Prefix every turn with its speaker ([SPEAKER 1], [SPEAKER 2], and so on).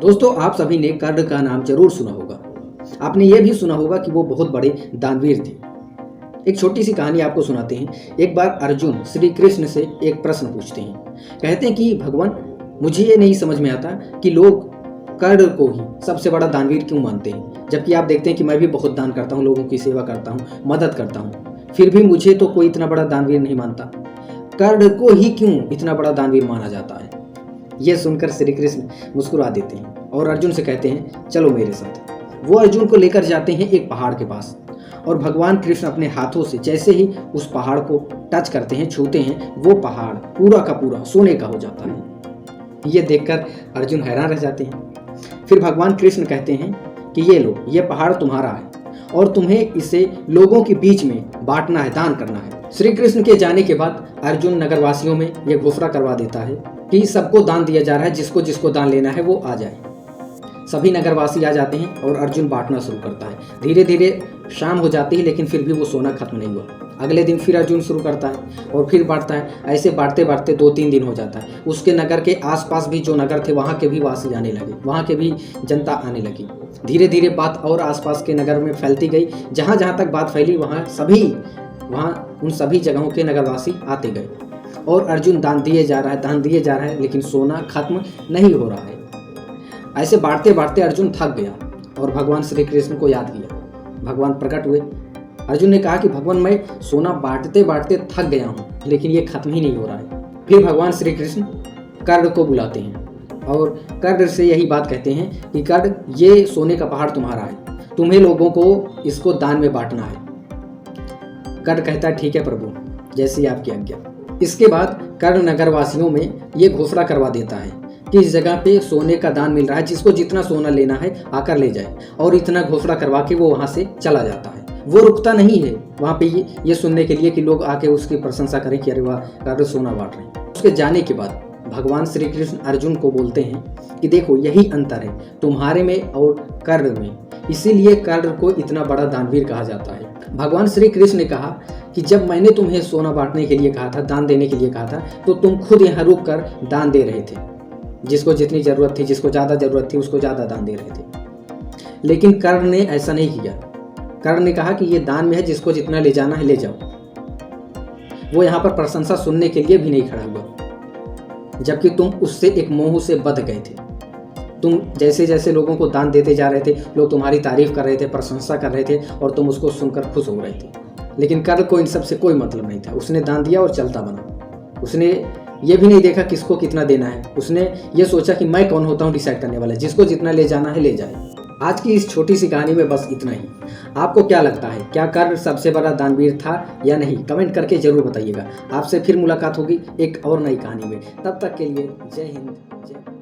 [SPEAKER 1] दोस्तों, आप सभी ने कर्ण का नाम जरूर सुना होगा। आपने ये भी सुना होगा कि वो बहुत बड़े दानवीर थे। एक छोटी सी कहानी आपको सुनाते हैं। एक बार अर्जुन श्री कृष्ण से एक प्रश्न पूछते हैं। कहते हैं कि भगवान, मुझे ये नहीं समझ में आता कि लोग कर्ण को ही सबसे बड़ा दानवीर क्यों मानते हैं, जबकि आप देखते हैं कि मैं भी बहुत दान करता हूँ, लोगों की सेवा करता हूँ, मदद करता हूँ, फिर भी मुझे तो कोई इतना बड़ा दानवीर नहीं मानता। कर्ण को ही क्यों इतना बड़ा दानवीर माना जाता है? यह सुनकर श्री कृष्ण मुस्कुरा देते हैं और अर्जुन से कहते हैं, चलो मेरे साथ। वो अर्जुन को लेकर जाते हैं एक पहाड़ के पास, और भगवान कृष्ण अपने हाथों से जैसे ही उस पहाड़ को टच करते हैं, छूते हैं, वो पहाड़ पूरा का पूरा सोने का हो जाता है। ये देखकर अर्जुन हैरान रह जाते हैं। फिर भगवान कृष्ण कहते हैं कि ये लो, ये पहाड़ तुम्हारा है और तुम्हें इसे लोगों के बीच में बांटना है, दान करना है। श्री कृष्ण के जाने के बाद अर्जुन नगरवासियों में यह घोषणा करवा देता है कि सबको दान दिया जा रहा है, जिसको जिसको दान लेना है वो आ जाए। सभी नगरवासी आ जाते हैं और अर्जुन बांटना शुरू करता है। धीरे धीरे शाम हो जाती है, लेकिन फिर भी वो सोना खत्म नहीं हुआ। अगले दिन फिर अर्जुन शुरू करता है और फिर बांटता है। ऐसे बांटते बांटते 2-3 दिन हो जाता है। उसके नगर के आसपास भी जो नगर थे, वहाँ के भी वासी आने लगे, वहाँ के भी जनता आने लगी। धीरे धीरे बात और आसपास के नगर में फैलती गई। जहाँ जहाँ तक बात फैली, वहाँ उन सभी जगहों के नगरवासी आते गए और अर्जुन दान दिए जा रहा है, लेकिन सोना खत्म नहीं हो रहा है। ऐसे बांटते बांटते अर्जुन थक गया और भगवान श्री कृष्ण को याद किया। भगवान प्रकट हुए। अर्जुन ने कहा कि भगवान, मैं सोना बांटते बांटते थक गया हूँ, लेकिन ये खत्म ही नहीं हो रहा है। फिर भगवान श्री कृष्ण कर्ण को बुलाते हैं और कर्ण से यही बात कहते हैं कि कर्ण, ये सोने का पहाड़ तुम्हारा है, तुम्हें लोगों को इसको दान में बांटना है। कर्ण कहता है, ठीक है प्रभु, जैसी आपकी आज्ञा। इसके बाद कर्ण नगरवासियों में ये घोषणा करवा देता है कि इस जगह पे सोने का दान मिल रहा है, जिसको जितना सोना लेना है आकर ले जाए। और इतना घोषणा करवा के वो वहाँ से चला जाता है। वो रुकता नहीं है वहाँ पे ये सुनने के लिए कि लोग आके उसकी प्रशंसा करें कि अरे वाह, कर्ण सोना बांट रहे हैं। उसके जाने के बाद भगवान श्री कृष्ण अर्जुन को बोलते हैं कि देखो, यही अंतर है तुम्हारे में और कर्ण में, इसीलिए कर्ण को इतना बड़ा दानवीर कहा जाता है। भगवान श्री कृष्ण ने कहा कि जब मैंने तुम्हें सोना बांटने के लिए कहा था, दान देने के लिए कहा था, तो तुम खुद यहाँ रुक कर दान दे रहे थे। जिसको जितनी जरूरत थी, जिसको ज़्यादा जरूरत थी, उसको ज़्यादा दान दे रहे थे। लेकिन कर्ण ने ऐसा नहीं किया। कर्ण ने कहा कि ये दान में है, जिसको जितना ले जाना है ले जाओ। वो यहाँ पर प्रशंसा सुनने के लिए भी नहीं खड़ा हुआ, जबकि तुम उससे एक मोह से बंध गए थे। तुम जैसे जैसे लोगों को दान देते जा रहे थे, लोग तुम्हारी तारीफ कर रहे थे, प्रशंसा कर रहे थे, और तुम उसको सुनकर खुश हो रहे थे। लेकिन कर्ण को इन सब से कोई मतलब नहीं था। उसने दान दिया और चलता बना। उसने ये भी नहीं देखा किसको कितना देना है। उसने ये सोचा कि मैं कौन होता हूँ डिसाइड करने वाला, जिसको जितना ले जाना है ले जाए। आज की इस छोटी सी कहानी में बस इतना ही। आपको क्या लगता है, क्या कर्ण सबसे बड़ा दानवीर था या नहीं? कमेंट करके जरूर बताइएगा। आपसे फिर मुलाकात होगी एक और नई कहानी में। तब तक के लिए जय हिंद, जय भारत।